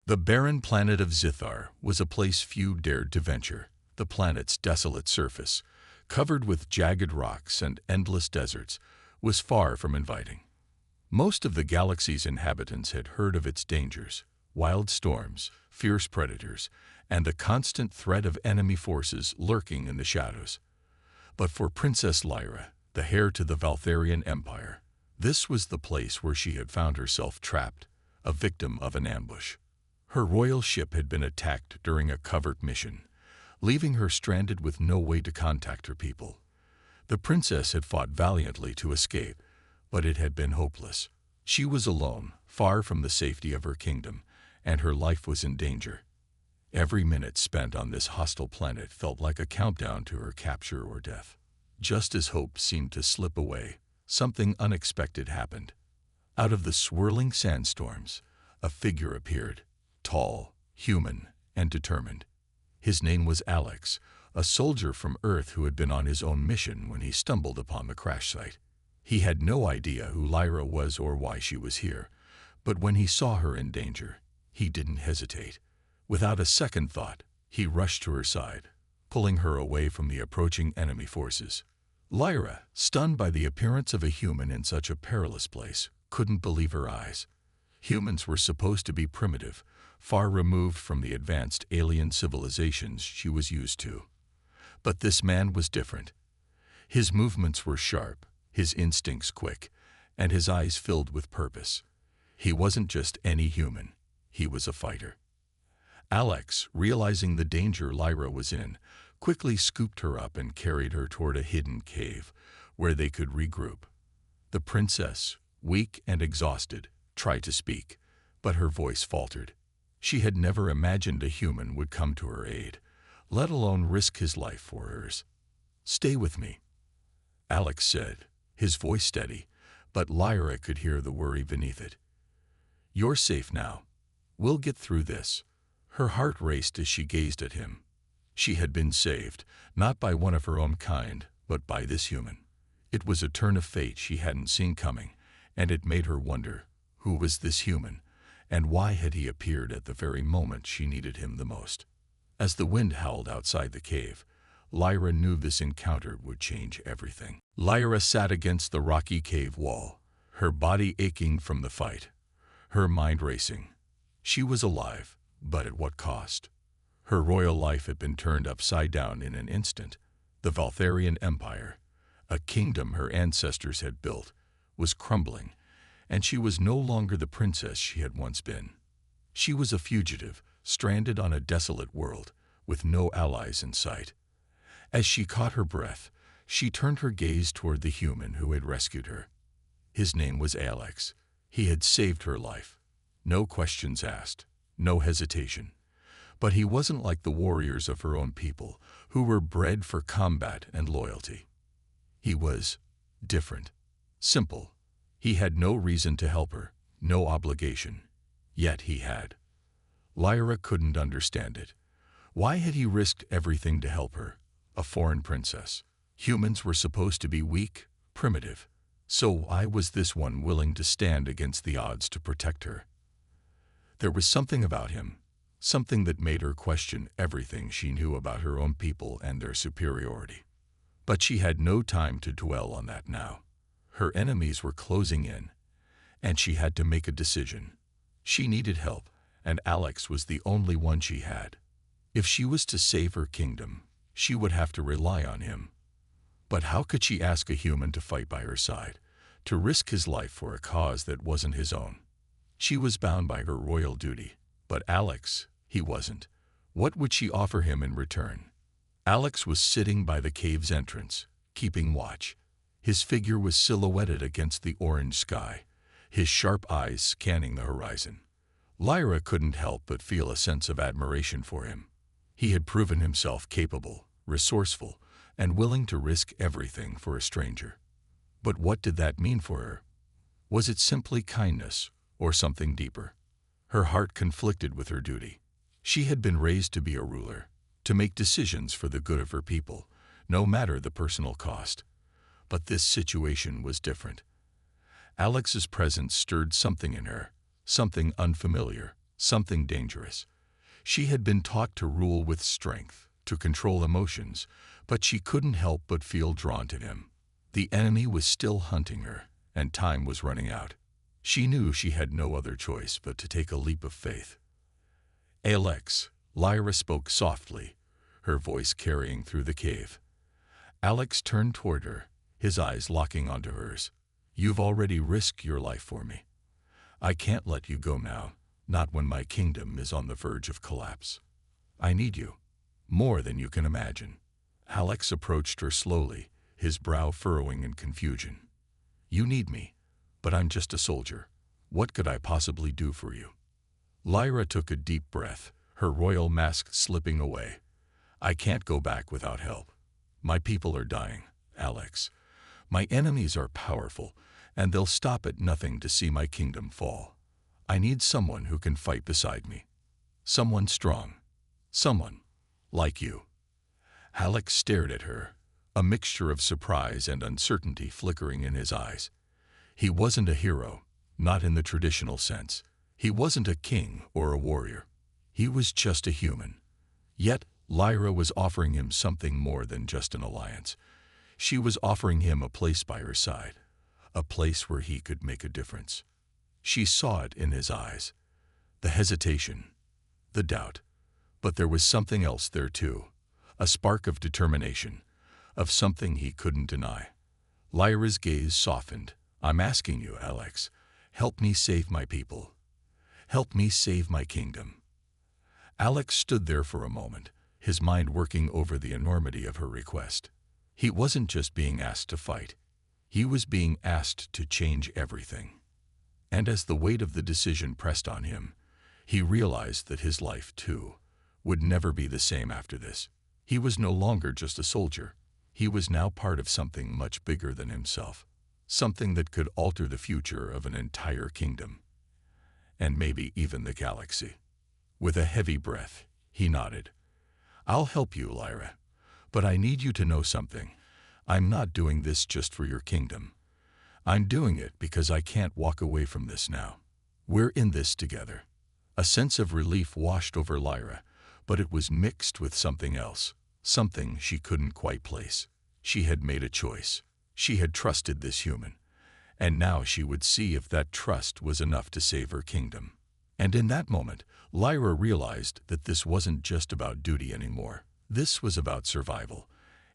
The barren planet of Zithar was a place few dared to venture. The planet's desolate surface, covered with jagged rocks and endless deserts, was far from inviting. Most of the galaxy's inhabitants had heard of its dangers: wild storms, fierce predators, and the constant threat of enemy forces lurking in the shadows. But for Princess Lyra, the heir to the Valtharian Empire, this was the place where she had found herself trapped, a victim of an ambush. Her royal ship had been attacked during a covert mission, leaving her stranded with no way to contact her people. The princess had fought valiantly to escape, but it had been hopeless. She was alone, far from the safety of her kingdom, and her life was in danger. Every minute spent on this hostile planet felt like a countdown to her capture or death. Just as hope seemed to slip away, something unexpected happened. Out of the swirling sandstorms, a figure appeared, tall, human, and determined. His name was Alex, a soldier from Earth who had been on his own mission when he stumbled upon the crash site. He had no idea who Lyra was or why she was here, but when he saw her in danger, he didn't hesitate. Without a second thought, he rushed to her side, pulling her away from the approaching enemy forces. Lyra, stunned by the appearance of a human in such a perilous place, couldn't believe her eyes. Humans were supposed to be primitive, far removed from the advanced alien civilizations she was used to. But this man was different. His movements were sharp, his instincts quick, and his eyes filled with purpose. He wasn't just any human, he was a fighter. Alex, realizing the danger Lyra was in, quickly scooped her up and carried her toward a hidden cave where they could regroup. The princess, weak and exhausted, tried to speak, but her voice faltered. She had never imagined a human would come to her aid, let alone risk his life for hers. "Stay with me," Alex said, his voice steady, but Lyra could hear the worry beneath it. "You're safe now. We'll get through this." Her heart raced as she gazed at him. She had been saved, not by one of her own kind, but by this human. It was a turn of fate she hadn't seen coming, and it made her wonder, who was this human, and why had he appeared at the very moment she needed him the most? As the wind howled outside the cave, Lyra knew this encounter would change everything. Lyra sat against the rocky cave wall, her body aching from the fight, her mind racing. She was alive, but at what cost? Her royal life had been turned upside down in an instant. The Valtharian Empire, a kingdom her ancestors had built, was crumbling, and she was no longer the princess she had once been. She was a fugitive, stranded on a desolate world, with no allies in sight. As she caught her breath, she turned her gaze toward the human who had rescued her. His name was Alex. He had saved her life. No questions asked, no hesitation. But he wasn't like the warriors of her own people, who were bred for combat and loyalty. He was different, simple. He had no reason to help her, no obligation. Yet he had. Lyra couldn't understand it. Why had he risked everything to help her, a foreign princess? Humans were supposed to be weak, primitive. So why was this one willing to stand against the odds to protect her? There was something about him, something that made her question everything she knew about her own people and their superiority. But she had no time to dwell on that now. Her enemies were closing in, and she had to make a decision. She needed help, and Alex was the only one she had. If she was to save her kingdom, she would have to rely on him. But how could she ask a human to fight by her side, to risk his life for a cause that wasn't his own? She was bound by her royal duty, but Alex, he wasn't. What would she offer him in return? Alex was sitting by the cave's entrance, keeping watch. His figure was silhouetted against the orange sky, his sharp eyes scanning the horizon. Lyra couldn't help but feel a sense of admiration for him. He had proven himself capable, resourceful, and willing to risk everything for a stranger. But what did that mean for her? Was it simply kindness, or something deeper? Her heart conflicted with her duty. She had been raised to be a ruler, to make decisions for the good of her people, no matter the personal cost. But this situation was different. Alex's presence stirred something in her, something unfamiliar, something dangerous. She had been taught to rule with strength, to control emotions, but she couldn't help but feel drawn to him. The enemy was still hunting her, and time was running out. She knew she had no other choice but to take a leap of faith. "Alex," Lyra spoke softly, her voice carrying through the cave. Alex turned toward her, his eyes locking onto hers. "You've already risked your life for me. I can't let you go now, not when my kingdom is on the verge of collapse. I need you, more than you can imagine." Alex approached her slowly, his brow furrowing in confusion. "You need me, but I'm just a soldier. What could I possibly do for you?" Lyra took a deep breath, her royal mask slipping away. "I can't go back without help. My people are dying, Alex. My enemies are powerful, and they'll stop at nothing to see my kingdom fall. I need someone who can fight beside me. Someone strong. Someone like you." Alex stared at her, a mixture of surprise and uncertainty flickering in his eyes. He wasn't a hero, not in the traditional sense. He wasn't a king or a warrior. He was just a human. Yet Lyra was offering him something more than just an alliance. She was offering him a place by her side, a place where he could make a difference. She saw it in his eyes, the hesitation, the doubt. But there was something else there too, a spark of determination, of something he couldn't deny. Lyra's gaze softened. "I'm asking you, Alex, help me save my people. Help me save my kingdom." Alex stood there for a moment, his mind working over the enormity of her request. He wasn't just being asked to fight. He was being asked to change everything. And as the weight of the decision pressed on him, he realized that his life, too, would never be the same after this. He was no longer just a soldier. He was now part of something much bigger than himself, something that could alter the future of an entire kingdom, and maybe even the galaxy. With a heavy breath, he nodded. "I'll help you, Lyra, but I need you to know something. I'm not doing this just for your kingdom. I'm doing it because I can't walk away from this now. We're in this together." A sense of relief washed over Lyra, but it was mixed with something else, something she couldn't quite place. She had made a choice. She had trusted this human, and now she would see if that trust was enough to save her kingdom. And in that moment, Lyra realized that this wasn't just about duty anymore. This was about survival,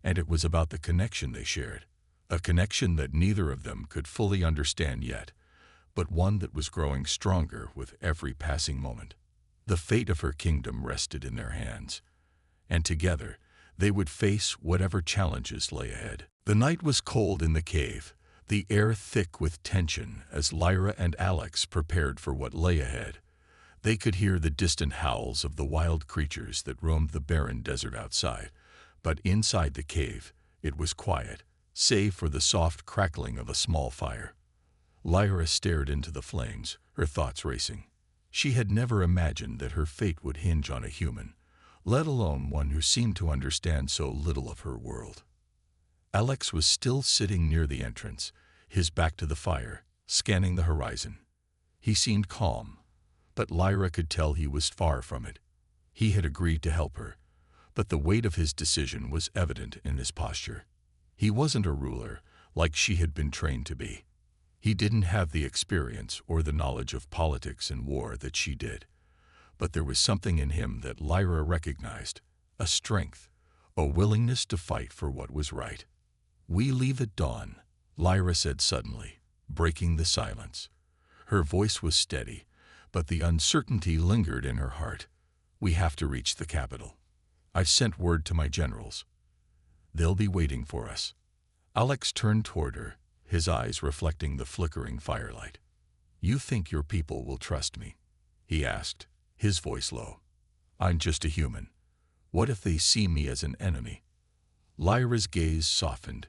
and it was about the connection they shared, a connection that neither of them could fully understand yet, but one that was growing stronger with every passing moment. The fate of her kingdom rested in their hands, and together they would face whatever challenges lay ahead. The night was cold in the cave, the air thick with tension as Lyra and Alex prepared for what lay ahead. They could hear the distant howls of the wild creatures that roamed the barren desert outside, but inside the cave it was quiet, save for the soft crackling of a small fire. Lyra stared into the flames, her thoughts racing. She had never imagined that her fate would hinge on a human, let alone one who seemed to understand so little of her world. Alex was still sitting near the entrance, his back to the fire, scanning the horizon. He seemed calm, but Lyra could tell he was far from it. He had agreed to help her, but the weight of his decision was evident in his posture. He wasn't a ruler like she had been trained to be. He didn't have the experience or the knowledge of politics and war that she did. But there was something in him that Lyra recognized, a strength, a willingness to fight for what was right. "We leave at dawn," Lyra said suddenly, breaking the silence. Her voice was steady, but the uncertainty lingered in her heart. "We have to reach the capital. I've sent word to my generals. They'll be waiting for us." Alex turned toward her, his eyes reflecting the flickering firelight. "You think your people will trust me?" he asked, his voice low. "I'm just a human. What if they see me as an enemy?" Lyra's gaze softened.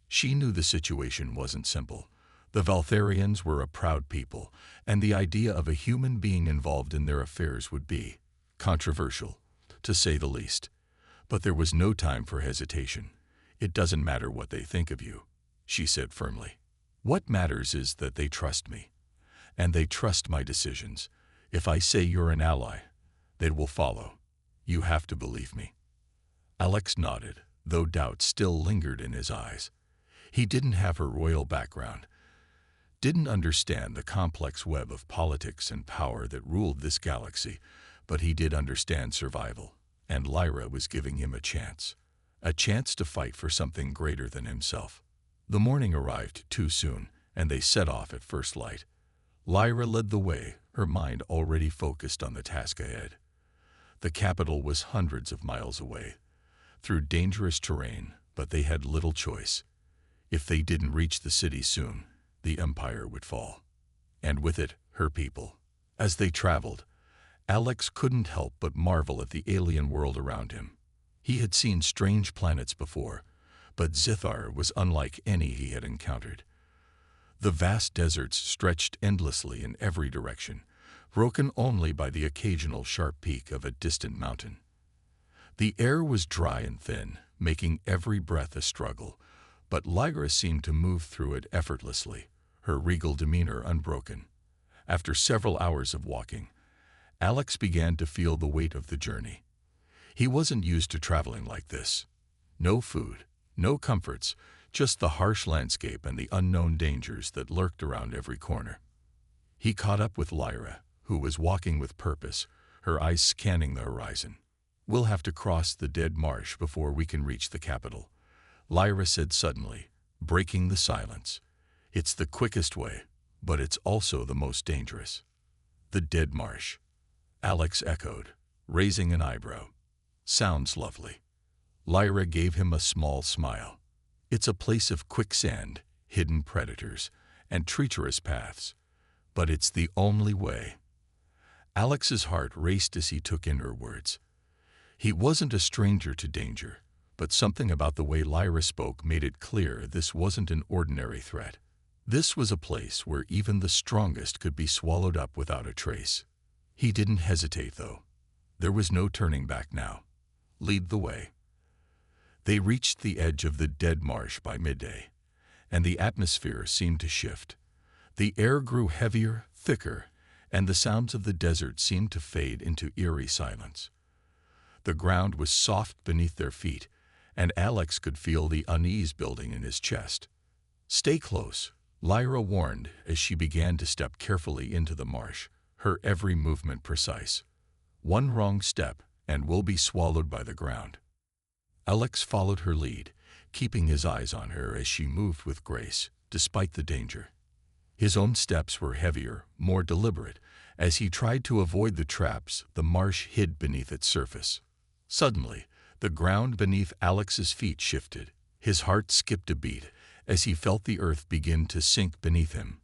She knew the situation wasn't simple. The Valtharians were a proud people, and the idea of a human being involved in their affairs would be controversial, to say the least. But there was no time for hesitation. "It doesn't matter what they think of you," she said firmly. "What matters is that they trust me, and they trust my decisions. If I say you're an ally, they will follow. You have to believe me." Alex nodded, though doubt still lingered in his eyes. He didn't have her royal background, didn't understand the complex web of politics and power that ruled this galaxy, but he did understand survival, and Lyra was giving him a chance to fight for something greater than himself. The morning arrived too soon, and they set off at first light. Lyra led the way, her mind already focused on the task ahead. The capital was hundreds of miles away, through dangerous terrain, but they had little choice. If they didn't reach the city soon, the empire would fall. And with it, her people. As they traveled, Alex couldn't help but marvel at the alien world around him. He had seen strange planets before, but Zithar was unlike any he had encountered. The vast deserts stretched endlessly in every direction, broken only by the occasional sharp peak of a distant mountain. The air was dry and thin, making every breath a struggle, but Lyra seemed to move through it effortlessly, her regal demeanor unbroken. After several hours of walking, Alex began to feel the weight of the journey. He wasn't used to traveling like this. No food, no comforts, just the harsh landscape and the unknown dangers that lurked around every corner. He caught up with Lyra, who was walking with purpose, her eyes scanning the horizon. "We'll have to cross the dead marsh before we can reach the capital," Lyra said suddenly, breaking the silence. "It's the quickest way, but it's also the most dangerous." "The dead marsh," Alex echoed, raising an eyebrow. "Sounds lovely." Lyra gave him a small smile. "It's a place of quicksand, hidden predators, and treacherous paths, but it's the only way." Alex's heart raced as he took in her words. He wasn't a stranger to danger, but something about the way Lyra spoke made it clear this wasn't an ordinary threat. This was a place where even the strongest could be swallowed up without a trace. He didn't hesitate, though. There was no turning back now. "Lead the way." They reached the edge of the dead marsh by midday, and the atmosphere seemed to shift. The air grew heavier, thicker, and the sounds of the desert seemed to fade into eerie silence. The ground was soft beneath their feet, and Alex could feel the unease building in his chest. "Stay close," Lyra warned as she began to step carefully into the marsh, her every movement precise. "One wrong step, and we'll be swallowed by the ground." Alex followed her lead, keeping his eyes on her as she moved with grace, despite the danger. His own steps were heavier, more deliberate, as he tried to avoid the traps the marsh hid beneath its surface. Suddenly, the ground beneath Alex's feet shifted. His heart skipped a beat as he felt the earth begin to sink beneath him.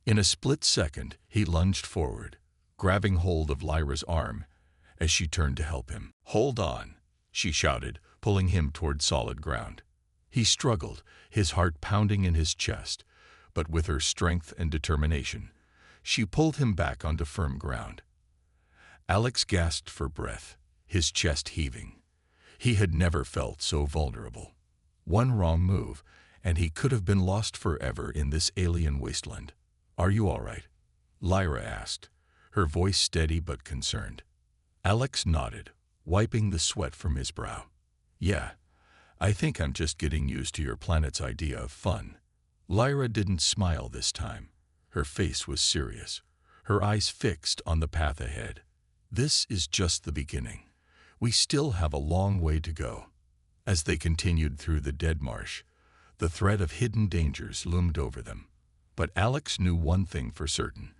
In a split second, he lunged forward, grabbing hold of Lyra's arm as she turned to help him. "Hold on," she shouted, pulling him toward solid ground. He struggled, his heart pounding in his chest, but with her strength and determination, she pulled him back onto firm ground. Alex gasped for breath, his chest heaving. He had never felt so vulnerable. One wrong move, and he could have been lost forever in this alien wasteland. "Are you all right?" Lyra asked, her voice steady but concerned. Alex nodded, wiping the sweat from his brow. "Yeah, I think I'm just getting used to your planet's idea of fun." Lyra didn't smile this time. Her face was serious, her eyes fixed on the path ahead. "This is just the beginning. We still have a long way to go." As they continued through the dead marsh, the threat of hidden dangers loomed over them. But Alex knew one thing for certain.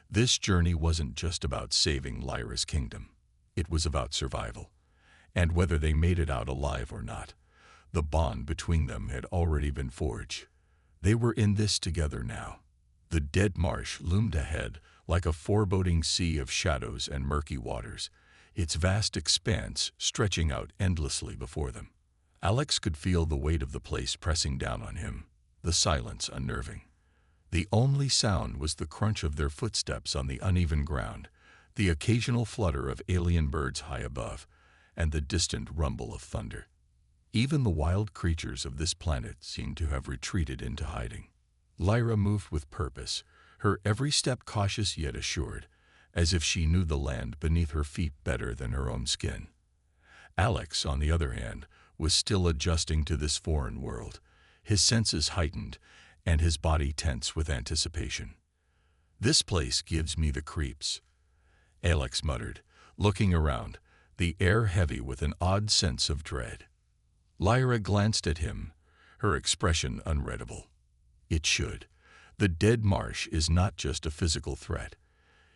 This journey wasn't just about saving Lyra's kingdom. It was about survival. And whether they made it out alive or not, the bond between them had already been forged. They were in this together now. The dead marsh loomed ahead like a foreboding sea of shadows and murky waters, its vast expanse stretching out endlessly before them. Alex could feel the weight of the place pressing down on him, the silence unnerving. The only sound was the crunch of their footsteps on the uneven ground, the occasional flutter of alien birds high above, and the distant rumble of thunder. Even the wild creatures of this planet seemed to have retreated into hiding. Lyra moved with purpose, her every step cautious yet assured, as if she knew the land beneath her feet better than her own skin. Alex, on the other hand, was still adjusting to this foreign world, his senses heightened and his body tense with anticipation. "This place gives me the creeps," Alex muttered, looking around, the air heavy with an odd sense of dread. Lyra glanced at him, her expression unreadable. It should. The dead marsh is not just a physical threat.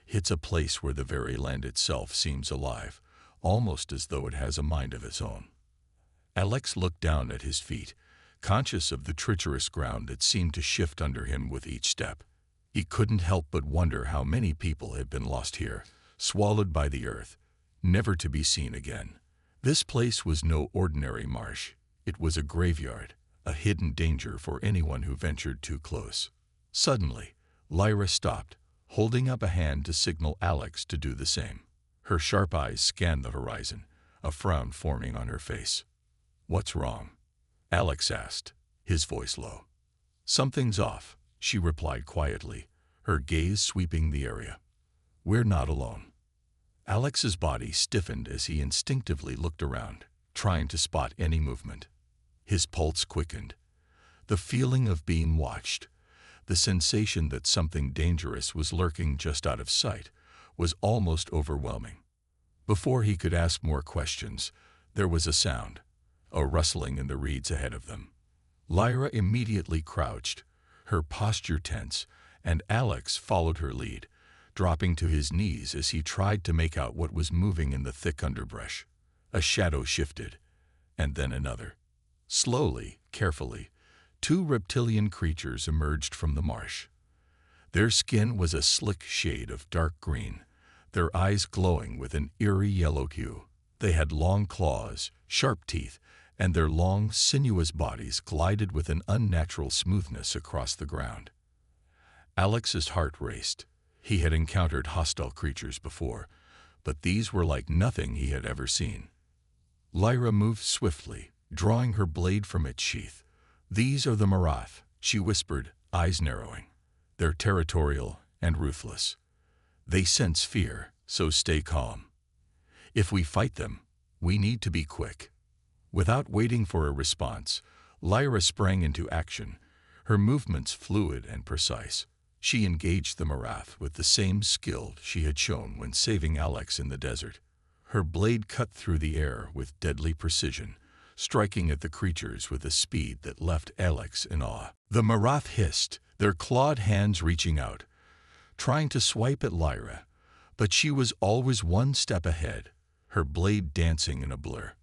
It's a place where the very land itself seems alive, almost as though it has a mind of its own. Alex looked down at his feet, conscious of the treacherous ground that seemed to shift under him with each step. He couldn't help but wonder how many people had been lost here, swallowed by the earth, never to be seen again. This place was no ordinary marsh. It was a graveyard, a hidden danger for anyone who ventured too close. Suddenly, Lyra stopped, holding up a hand to signal Alex to do the same. Her sharp eyes scanned the horizon, a frown forming on her face. "What's wrong?" Alex asked, his voice low. "Something's off," she replied quietly, her gaze sweeping the area. "We're not alone." Alex's body stiffened as he instinctively looked around, trying to spot any movement. His pulse quickened. The feeling of being watched, the sensation that something dangerous was lurking just out of sight, was almost overwhelming. Before he could ask more questions, there was a sound, a rustling in the reeds ahead of them. Lyra immediately crouched, her posture tense, and Alex followed her lead, dropping to his knees as he tried to make out what was moving in the thick underbrush. A shadow shifted, and then another. Slowly, carefully, two reptilian creatures emerged from the marsh. Their skin was a slick shade of dark green, their eyes glowing with an eerie yellow hue. They had long claws, sharp teeth, and their long, sinuous bodies glided with an unnatural smoothness across the ground. Alex's heart raced. He had encountered hostile creatures before, but these were like nothing he had ever seen. Lyra moved swiftly, drawing her blade from its sheath. "These are the Marath," she whispered, eyes narrowing. "They're territorial and ruthless. They sense fear, so stay calm. If we fight them, we need to be quick." Without waiting for a response, Lyra sprang into action, her movements fluid and precise. She engaged the Marath with the same skill she had shown when saving Alex in the desert. Her blade cut through the air with deadly precision, striking at the creatures with a speed that left Alex in awe. The Marath hissed, their clawed hands reaching out, trying to swipe at Lyra, but she was always one step ahead, her blade dancing in a blur.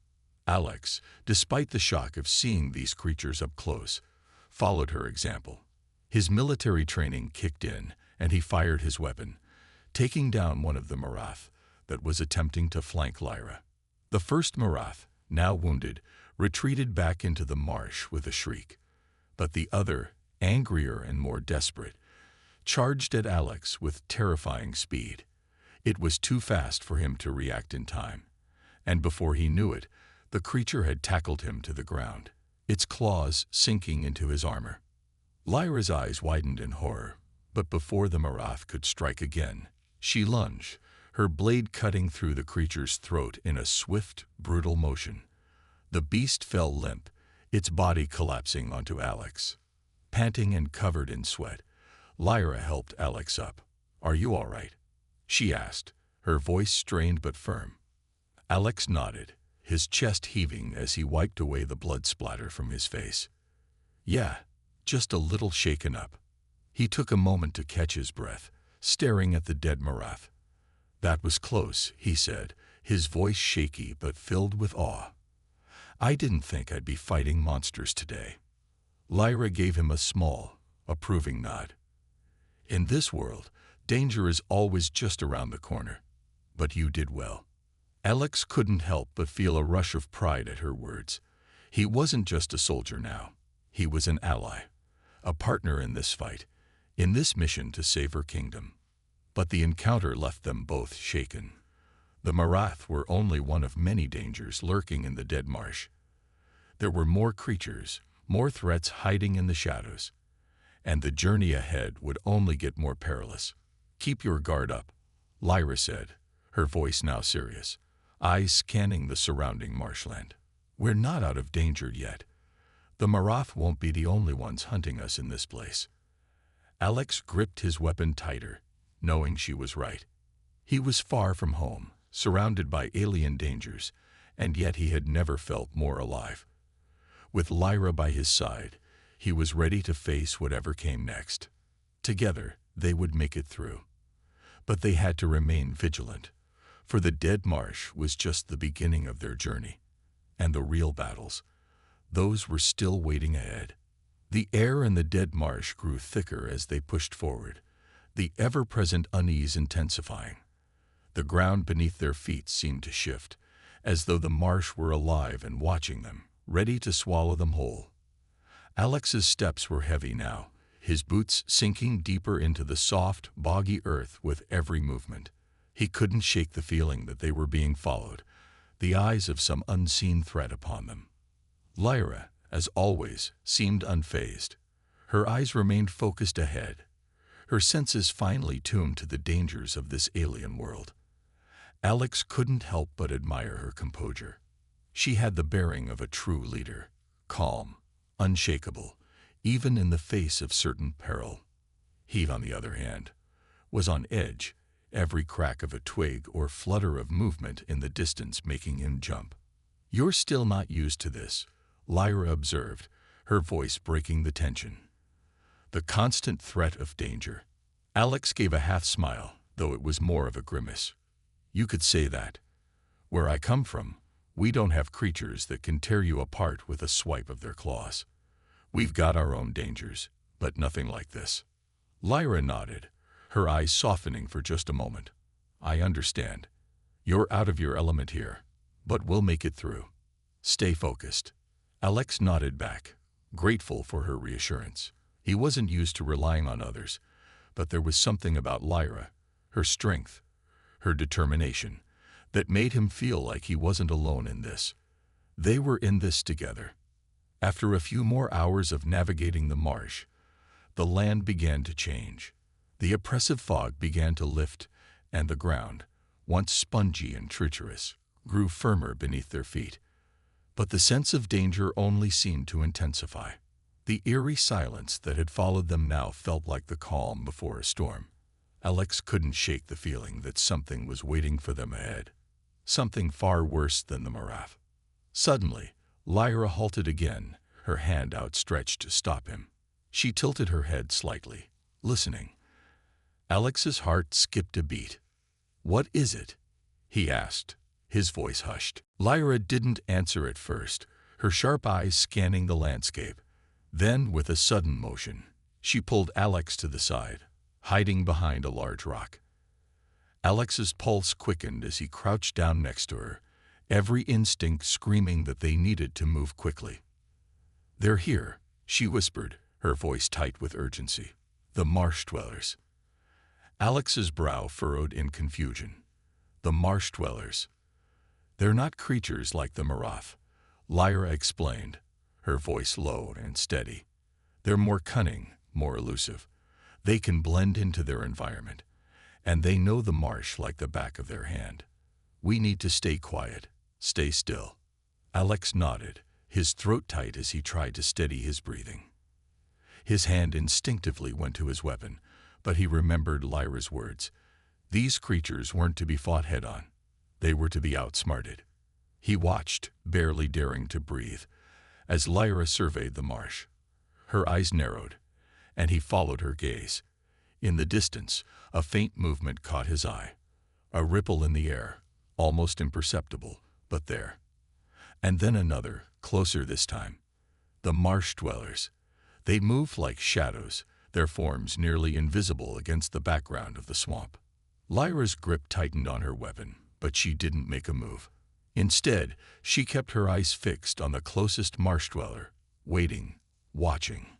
Alex, despite the shock of seeing these creatures up close, followed her example. His military training kicked in, and he fired his weapon, taking down one of the Marath that was attempting to flank Lyra. The first Marath, now wounded, retreated back into the marsh with a shriek, but the other, angrier and more desperate, charged at Alex with terrifying speed. It was too fast for him to react in time, and before he knew it, the creature had tackled him to the ground, its claws sinking into his armor. Lyra's eyes widened in horror, but before the Marath could strike again, she lunged, her blade cutting through the creature's throat in a swift, brutal motion. The beast fell limp, its body collapsing onto Alex. Panting and covered in sweat, Lyra helped Alex up. "Are you all right?" she asked, her voice strained but firm. Alex nodded, his chest heaving as he wiped away the blood splatter from his face. "Yeah, just a little shaken up." He took a moment to catch his breath, staring at the dead Marath. "That was close," he said, his voice shaky but filled with awe. "I didn't think I'd be fighting monsters today." Lyra gave him a small, approving nod. "In this world, danger is always just around the corner. But you did well." Alex couldn't help but feel a rush of pride at her words. He wasn't just a soldier now. He was an ally, a partner in this fight, in this mission to save her kingdom. But the encounter left them both shaken. The Marath were only one of many dangers lurking in the dead marsh. There were more creatures, more threats hiding in the shadows, and the journey ahead would only get more perilous. "Keep your guard up," Lyra said, her voice now serious, eyes scanning the surrounding marshland. "We're not out of danger yet. The Marath won't be the only ones hunting us in this place." Alex gripped his weapon tighter, knowing she was right. He was far from home, surrounded by alien dangers, and yet he had never felt more alive. With Lyra by his side, he was ready to face whatever came next. Together, they would make it through. But they had to remain vigilant, for the dead marsh was just the beginning of their journey. And the real battles, those were still waiting ahead. The air in the dead marsh grew thicker as they pushed forward, the ever-present unease intensifying. The ground beneath their feet seemed to shift, as though the marsh were alive and watching them, ready to swallow them whole. Alex's steps were heavy now, his boots sinking deeper into the soft, boggy earth with every movement. He couldn't shake the feeling that they were being followed, the eyes of some unseen threat upon them. Lyra, as always, seemed unfazed. Her eyes remained focused ahead, her senses finely tuned to the dangers of this alien world. Alex couldn't help but admire her composure. She had the bearing of a true leader, calm, unshakable, even in the face of certain peril. He, on the other hand, was on edge, every crack of a twig or flutter of movement in the distance making him jump. "You're still not used to this," Lyra observed, her voice breaking the tension. The constant threat of danger. Alex gave a half-smile, though it was more of a grimace. "You could say that. Where I come from, we don't have creatures that can tear you apart with a swipe of their claws. We've got our own dangers, but nothing like this." Lyra nodded, her eyes softening for just a moment. "I understand. You're out of your element here, but we'll make it through. Stay focused." Alex nodded back, grateful for her reassurance. He wasn't used to relying on others, but there was something about Lyra, her strength, her determination, that made him feel like he wasn't alone in this. They were in this together. After a few more hours of navigating the marsh, the land began to change. The oppressive fog began to lift, and the ground, once spongy and treacherous, grew firmer beneath their feet. But the sense of danger only seemed to intensify. The eerie silence that had followed them now felt like the calm before a storm. Alex couldn't shake the feeling that something was waiting for them ahead. Something far worse than the Marath. Suddenly, Lyra halted again, her hand outstretched to stop him. She tilted her head slightly, listening. Alex's heart skipped a beat. "What is it?" he asked, his voice hushed. Lyra didn't answer at first, her sharp eyes scanning the landscape. Then, with a sudden motion, she pulled Alex to the side, hiding behind a large rock. Alex's pulse quickened as he crouched down next to her, every instinct screaming that they needed to move quickly. "They're here," she whispered, her voice tight with urgency. "The marsh dwellers." Alex's brow furrowed in confusion. The marsh dwellers. "They're not creatures like the Marath," Lyra explained, her voice low and steady. "They're more cunning, more elusive. They can blend into their environment, and they know the marsh like the back of their hand. We need to stay quiet, stay still." Alex nodded, his throat tight as he tried to steady his breathing. His hand instinctively went to his weapon, but he remembered Lyra's words. These creatures weren't to be fought head-on. They were to be outsmarted. He watched, barely daring to breathe, as Lyra surveyed the marsh. Her eyes narrowed, and he followed her gaze. In the distance, a faint movement caught his eye. A ripple in the air, almost imperceptible, but there. And then another, closer this time. The marsh dwellers. They moved like shadows, their forms nearly invisible against the background of the swamp. Lyra's grip tightened on her weapon, but she didn't make a move. Instead, she kept her eyes fixed on the closest marsh dweller, waiting, watching.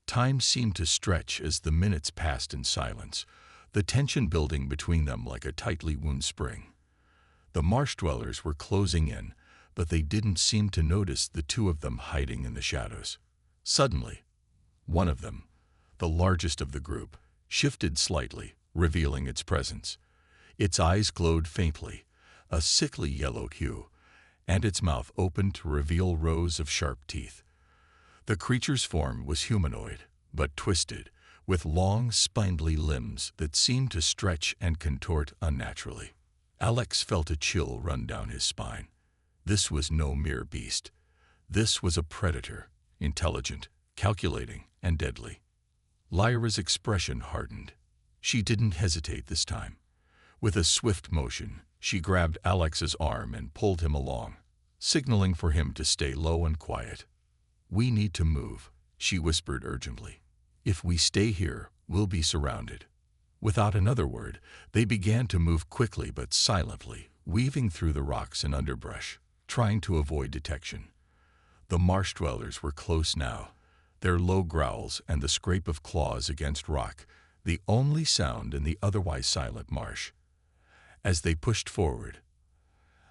Time seemed to stretch as the minutes passed in silence, the tension building between them like a tightly wound spring. The marsh dwellers were closing in, but they didn't seem to notice the two of them hiding in the shadows. Suddenly, one of them, the largest of the group, shifted slightly, revealing its presence. Its eyes glowed faintly, a sickly yellow hue, and its mouth opened to reveal rows of sharp teeth. The creature's form was humanoid, but twisted, with long, spindly limbs that seemed to stretch and contort unnaturally. Alex felt a chill run down his spine. This was no mere beast. This was a predator, intelligent, calculating, and deadly. Lyra's expression hardened. She didn't hesitate this time. With a swift motion, she grabbed Alex's arm and pulled him along, signaling for him to stay low and quiet. "We need to move," she whispered urgently. "If we stay here, we'll be surrounded." Without another word, they began to move quickly but silently, weaving through the rocks and underbrush, trying to avoid detection. The marsh dwellers were close now, their low growls and the scrape of claws against rock, the only sound in the otherwise silent marsh. As they pushed forward,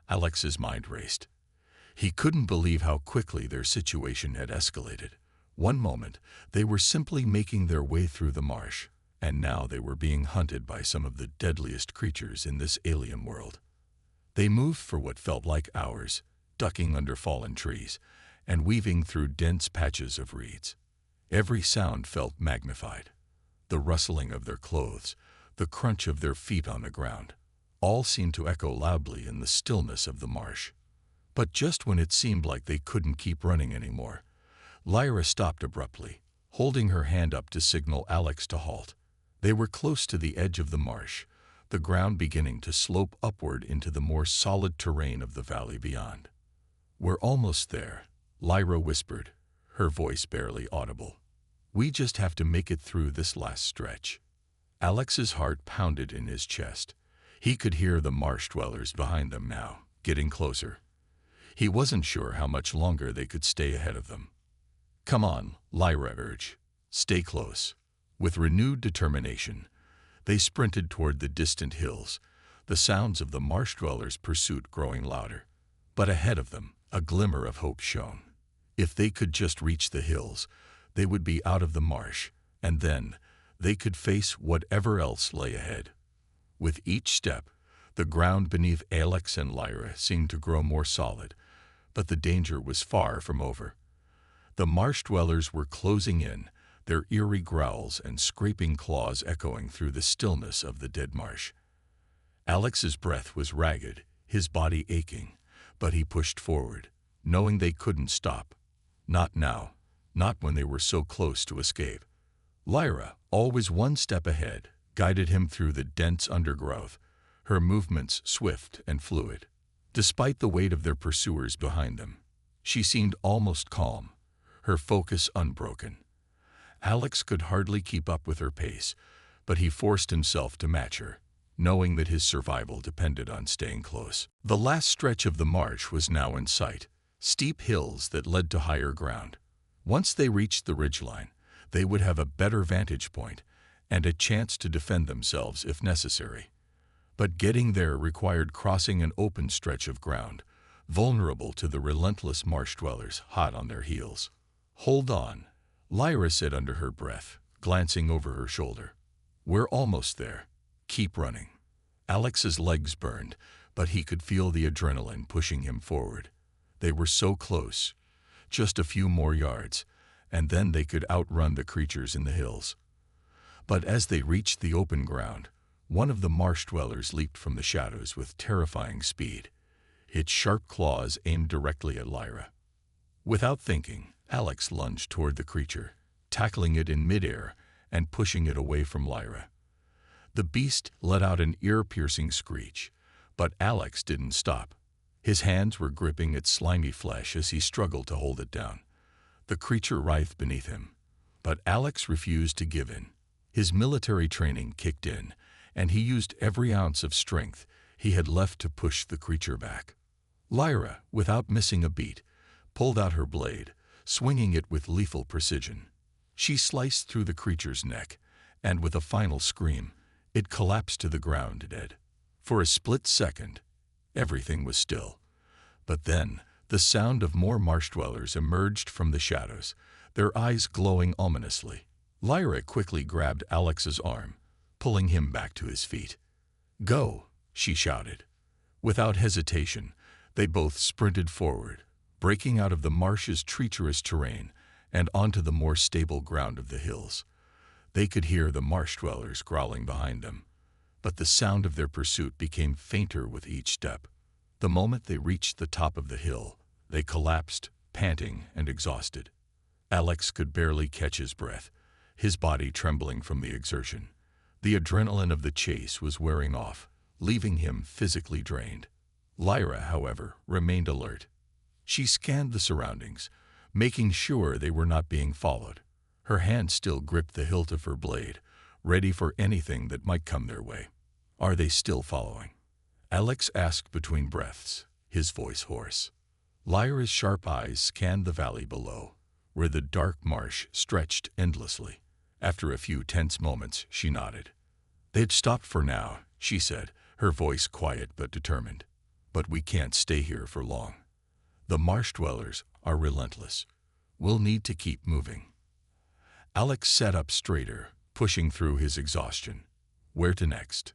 Alex's mind raced. He couldn't believe how quickly their situation had escalated. One moment, they were simply making their way through the marsh, and now they were being hunted by some of the deadliest creatures in this alien world. They moved for what felt like hours, ducking under fallen trees and weaving through dense patches of reeds. Every sound felt magnified. The rustling of their clothes, the crunch of their feet on the ground, all seemed to echo loudly in the stillness of the marsh. But just when it seemed like they couldn't keep running anymore, Lyra stopped abruptly, holding her hand up to signal Alex to halt. They were close to the edge of the marsh, the ground beginning to slope upward into the more solid terrain of the valley beyond. "We're almost there," Lyra whispered, her voice barely audible. "We just have to make it through this last stretch." Alex's heart pounded in his chest. He could hear the marsh dwellers behind them now, getting closer. He wasn't sure how much longer they could stay ahead of them. "Come on," Lyra urged. "Stay close." With renewed determination, they sprinted toward the distant hills, the sounds of the marsh dwellers' pursuit growing louder. But ahead of them, a glimmer of hope shone. If they could just reach the hills, they would be out of the marsh, and then they could face whatever else lay ahead. With each step, the ground beneath Alex and Lyra seemed to grow more solid, but the danger was far from over. The marsh dwellers were closing in, their eerie growls and scraping claws echoing through the stillness of the dead marsh. Alex's breath was ragged, his body aching, but he pushed forward, knowing they couldn't stop. Not now, not when they were so close to escape. Lyra, always one step ahead, guided him through the dense undergrowth, her movements swift and fluid. Despite the weight of their pursuers behind them, she seemed almost calm, her focus unbroken. Alex could hardly keep up with her pace, but he forced himself to match her, knowing that his survival depended on staying close. The last stretch of the marsh was now in sight, steep hills that led to higher ground. Once they reached the ridgeline, they would have a better vantage point and a chance to defend themselves if necessary. But getting there required crossing an open stretch of ground, vulnerable to the relentless marsh dwellers hot on their heels. "Hold on," Lyra said under her breath, glancing over her shoulder. "We're almost there. Keep running." Alex's legs burned, but he could feel the adrenaline pushing him forward. They were so close. Just a few more yards, and then they could outrun the creatures in the hills. But as they reached the open ground, one of the marsh dwellers leaped from the shadows with terrifying speed, its sharp claws aimed directly at Lyra. Without thinking, Alex lunged toward the creature, tackling it in midair and pushing it away from Lyra. The beast let out an ear-piercing screech, but Alex didn't stop. His hands were gripping its slimy flesh as he struggled to hold it down. The creature writhed beneath him, but Alex refused to give in. His military training kicked in, and he used every ounce of strength he had left to push the creature back. Lyra, without missing a beat, pulled out her blade, swinging it with lethal precision. She sliced through the creature's neck, and with a final scream, it collapsed to the ground dead. For a split second, everything was still. But then, the sound of more marsh dwellers emerged from the shadows, their eyes glowing ominously. Lyra quickly grabbed Alex's arm, pulling him back to his feet. "Go," she shouted. Without hesitation, they both sprinted forward, breaking out of the marsh's treacherous terrain and onto the more stable ground of the hills. They could hear the marsh dwellers growling behind them, but the sound of their pursuit became fainter with each step. The moment they reached the top of the hill, they collapsed, panting and exhausted. Alex could barely catch his breath, his body trembling from the exertion. The adrenaline of the chase was wearing off, leaving him physically drained. Lyra, however, remained alert. She scanned the surroundings, making sure they were not being followed. Her hand still gripped the hilt of her blade, ready for anything that might come their way. "Are they still following?" Alex asked between breaths, his voice hoarse. Lyra's sharp eyes scanned the valley below, where the dark marsh stretched endlessly. After a few tense moments, she nodded. "They'd stopped for now," she said, her voice quiet but determined. "But we can't stay here for long. The marsh dwellers are relentless. We'll need to keep moving." Alex sat up straighter, pushing through his exhaustion. Where to next?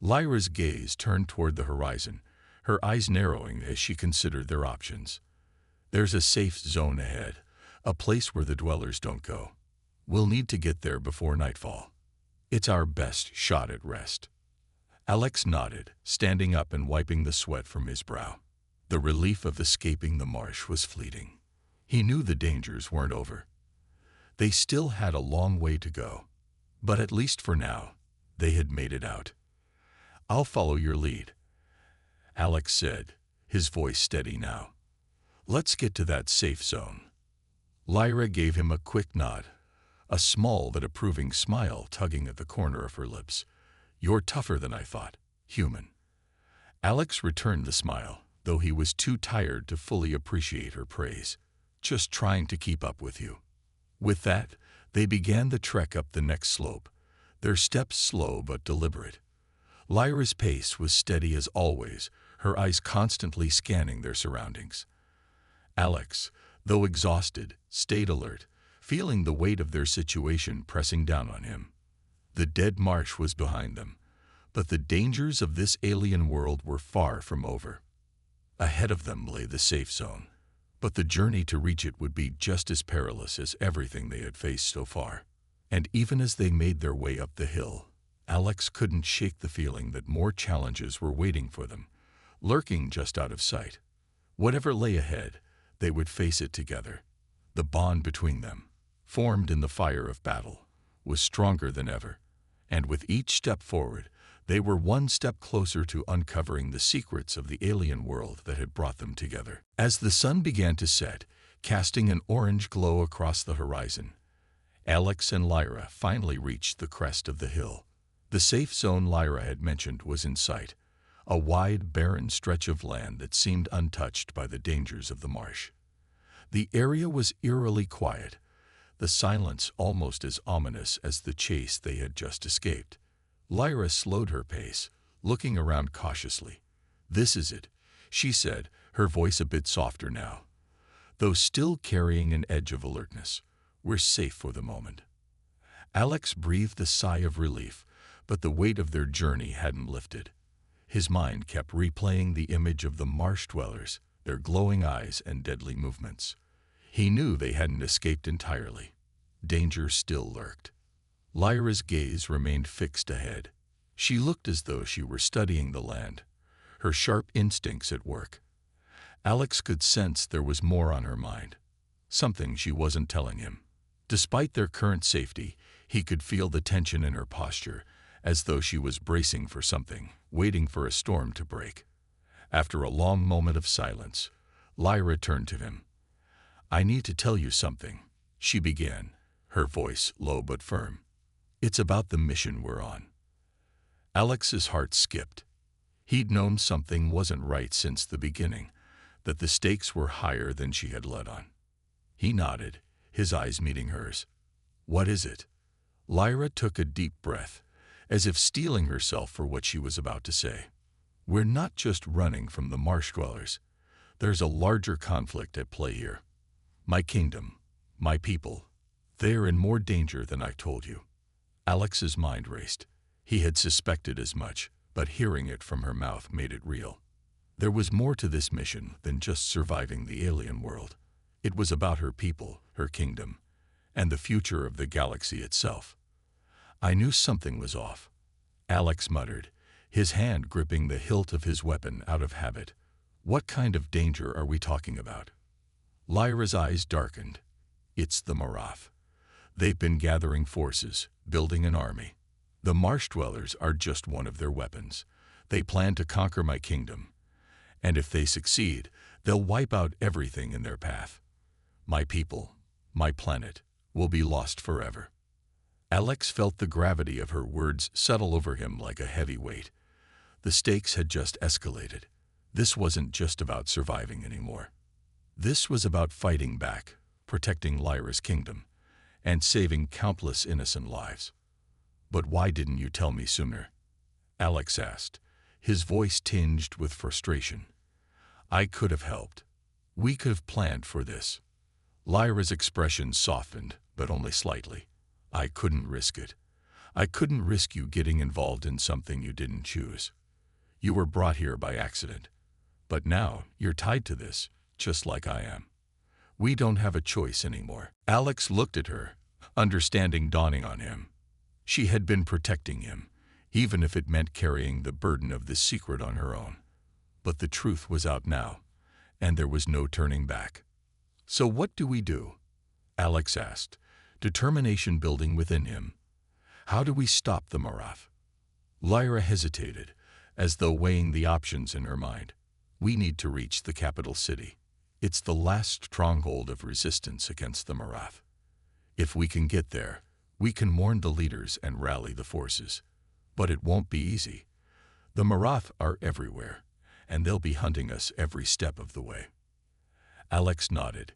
Lyra's gaze turned toward the horizon, her eyes narrowing as she considered their options. "There's a safe zone ahead, a place where the dwellers don't go. We'll need to get there before nightfall. It's our best shot at rest." Alex nodded, standing up and wiping the sweat from his brow. The relief of escaping the marsh was fleeting. He knew the dangers weren't over. They still had a long way to go, but at least for now, they had made it out. "I'll follow your lead," Alex said, his voice steady now. "Let's get to that safe zone." Lyra gave him a quick nod, a small but approving smile tugging at the corner of her lips. "You're tougher than I thought, human." Alex returned the smile, though he was too tired to fully appreciate her praise. "Just trying to keep up with you." With that, they began the trek up the next slope, their steps slow but deliberate. Lyra's pace was steady as always, her eyes constantly scanning their surroundings. Alex, though exhausted, stayed alert, feeling the weight of their situation pressing down on him. The dead marsh was behind them, but the dangers of this alien world were far from over. Ahead of them lay the safe zone, but the journey to reach it would be just as perilous as everything they had faced so far. And even as they made their way up the hill, Alex couldn't shake the feeling that more challenges were waiting for them, lurking just out of sight. Whatever lay ahead, they would face it together. The bond between them, formed in the fire of battle, was stronger than ever, and with each step forward, they were one step closer to uncovering the secrets of the alien world that had brought them together. As the sun began to set, casting an orange glow across the horizon, Alex and Lyra finally reached the crest of the hill. The safe zone Lyra had mentioned was in sight, a wide, barren stretch of land that seemed untouched by the dangers of the marsh. The area was eerily quiet, the silence almost as ominous as the chase they had just escaped. Lyra slowed her pace, looking around cautiously. "This is it," she said, her voice a bit softer now, though still carrying an edge of alertness. "We're safe for the moment." Alex breathed a sigh of relief, but the weight of their journey hadn't lifted. His mind kept replaying the image of the marsh dwellers, their glowing eyes and deadly movements. He knew they hadn't escaped entirely. Danger still lurked. Lyra's gaze remained fixed ahead. She looked as though she were studying the land, her sharp instincts at work. Alex could sense there was more on her mind, something she wasn't telling him. Despite their current safety, he could feel the tension in her posture, as though she was bracing for something, waiting for a storm to break. After a long moment of silence, Lyra turned to him. "I need to tell you something," she began, her voice low but firm. "It's about the mission we're on." Alex's heart skipped. He'd known something wasn't right since the beginning, that the stakes were higher than she had let on. He nodded, his eyes meeting hers. "What is it?" Lyra took a deep breath, as if steeling herself for what she was about to say. "We're not just running from the marsh dwellers. There's a larger conflict at play here. My kingdom, my people, they're in more danger than I told you." Alex's mind raced. He had suspected as much, but hearing it from her mouth made it real. There was more to this mission than just surviving the alien world. It was about her people, her kingdom, and the future of the galaxy itself. I knew something was off. Alex muttered, his hand gripping the hilt of his weapon out of habit. What kind of danger are we talking about? Lyra's eyes darkened. It's the Marath. They've been gathering forces, building an army. The marsh dwellers are just one of their weapons. They plan to conquer my kingdom. And if they succeed, they'll wipe out everything in their path. My people, my planet, will be lost forever. Alex felt the gravity of her words settle over him like a heavy weight. The stakes had just escalated. This wasn't just about surviving anymore. This was about fighting back, protecting Lyra's kingdom, and saving countless innocent lives. But why didn't you tell me sooner? Alex asked, his voice tinged with frustration. I could have helped. We could have planned for this. Lyra's expression softened, but only slightly. I couldn't risk it. I couldn't risk you getting involved in something you didn't choose. You were brought here by accident. But now you're tied to this, just like I am. We don't have a choice anymore. Alex looked at her, understanding dawning on him. She had been protecting him, even if it meant carrying the burden of this secret on her own. But the truth was out now, and there was no turning back. So what do we do? Alex asked, determination building within him. How do we stop the Marath? Lyra hesitated, as though weighing the options in her mind. We need to reach the capital city. It's the last stronghold of resistance against the Marath. If we can get there, we can warn the leaders and rally the forces. But it won't be easy. The Marath are everywhere, and they'll be hunting us every step of the way. Alex nodded.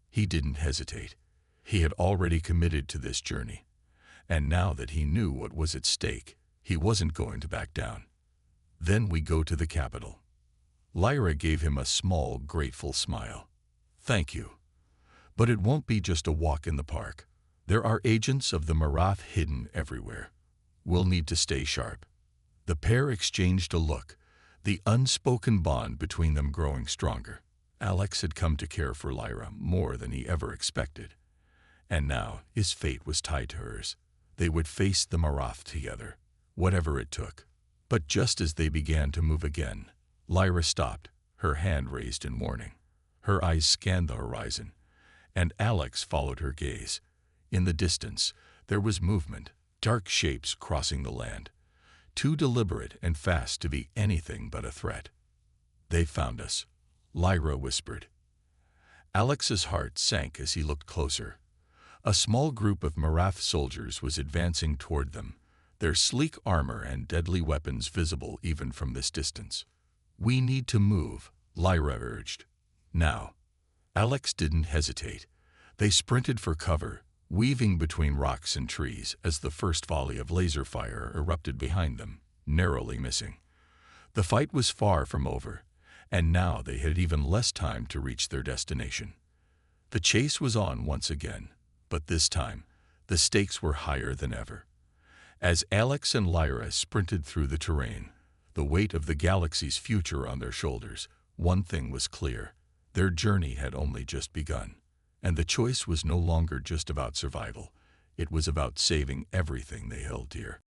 He didn't hesitate. He had already committed to this journey. And now that he knew what was at stake, he wasn't going to back down. Then we go to the capital. Lyra gave him a small, grateful smile. Thank you. But it won't be just a walk in the park. There are agents of the Marath hidden everywhere. We'll need to stay sharp. The pair exchanged a look, the unspoken bond between them growing stronger. Alex had come to care for Lyra more than he ever expected. And now his fate was tied to hers. They would face the Marath together, whatever it took. But just as they began to move again, Lyra stopped, her hand raised in warning. Her eyes scanned the horizon, and Alex followed her gaze. In the distance, there was movement, dark shapes crossing the land, too deliberate and fast to be anything but a threat. They found us, Lyra whispered. Alex's heart sank as he looked closer. A small group of Marath soldiers was advancing toward them, their sleek armor and deadly weapons visible even from this distance. We need to move, Lyra urged. Now. Alex didn't hesitate. They sprinted for cover, weaving between rocks and trees as the first volley of laser fire erupted behind them, narrowly missing. The fight was far from over, and now they had even less time to reach their destination. The chase was on once again, but this time, the stakes were higher than ever. As Alex and Lyra sprinted through the terrain, the weight of the galaxy's future on their shoulders, one thing was clear. Their journey had only just begun, and the choice was no longer just about survival. It was about saving everything they held dear.